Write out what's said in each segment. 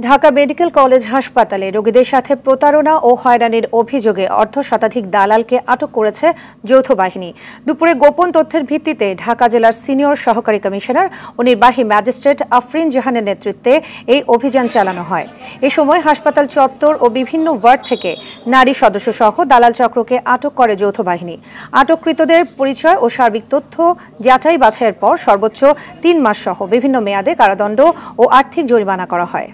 Dhaka medical college হাসপাতালে রোগীদের সাথে প্রতারণা ও হয়রানির অভিযোগে অর্ধশতাধিক দালালকে আটক করেছে যৌথ বাহিনী। দুপুরে গোপন তথ্যের ভিত্তিতে ঢাকা জেলার সিনিয়র সহকারী কমিশনার ও নির্বাহী ম্যাজিস্ট্রেট আফরিন জাহানের নেতৃত্বে এই অভিযান চালানো হয়। এ সময় হাসপাতাল চত্বর ও বিভিন্ন ওয়ার্ড থেকে নারী সদস্যসহ দালাল চক্রকে আটক করে যৌথ বাহিনী। আটককৃতদের পরিচয় ও সার্বিক তথ্য যাচাই বাছাইয়ের পর সর্বোচ্চ 3 মাস সহ বিভিন্ন মেয়াদে কারাদণ্ড ও আর্থিক জরিমানা করা হয়।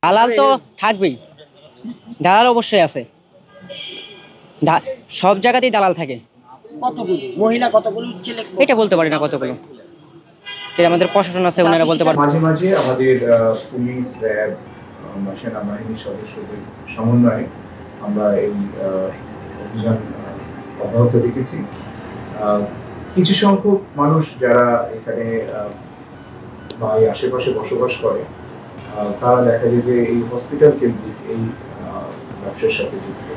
দালাল তো থাকবেই, দালাল অবশ্যই আছে, সব জায়গাতেই দালাল থাকে। কতগুলো মহিলা, কতগুলো ছেলে, এটা বলতে পারি না কতগুলো, আমাদের প্রশাসন আছে, ওনারা বলতে পারে। মাঝে মাঝে আমাদের পুলিশ, র্যাব, সেনাবাহিনীর সদস্যদের সমন্বয়ে আমরা এই অভিযান অব্যাহত রেখেছি। কিছু সংখ্যক মানুষ যারা এখানে বা এই আশেপাশে বসবাস করে তারা দেখা যায় যে এই হসপিটাল কেন্দ্রিক এই ব্যবসার সাথে যুক্ত।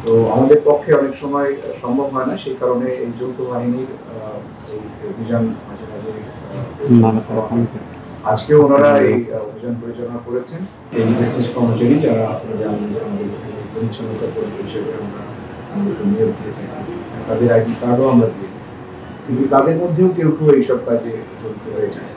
তো আমাদের পক্ষে অনেক সময় সম্ভব হয় না, সেই কারণে এই যৌথ বাহিনীর এই অভিযান মাঝে মাঝে আজকেও ওনারা এই অভিযান পরিচালনা করেছেন। এই বিশেষ কর্মচারী যারা আপনারা জানেন যে আমাদের পরিচ্ছন্নতা কর্মী হিসেবে আমরা মূলত নিয়োগ দিয়ে থাকি, তাদের আইডি কার্ডও আমরা দিই, কিন্তু তাদের মধ্যেও কেউ কেউ এইসব কাজে জড়িত হয়ে যায়।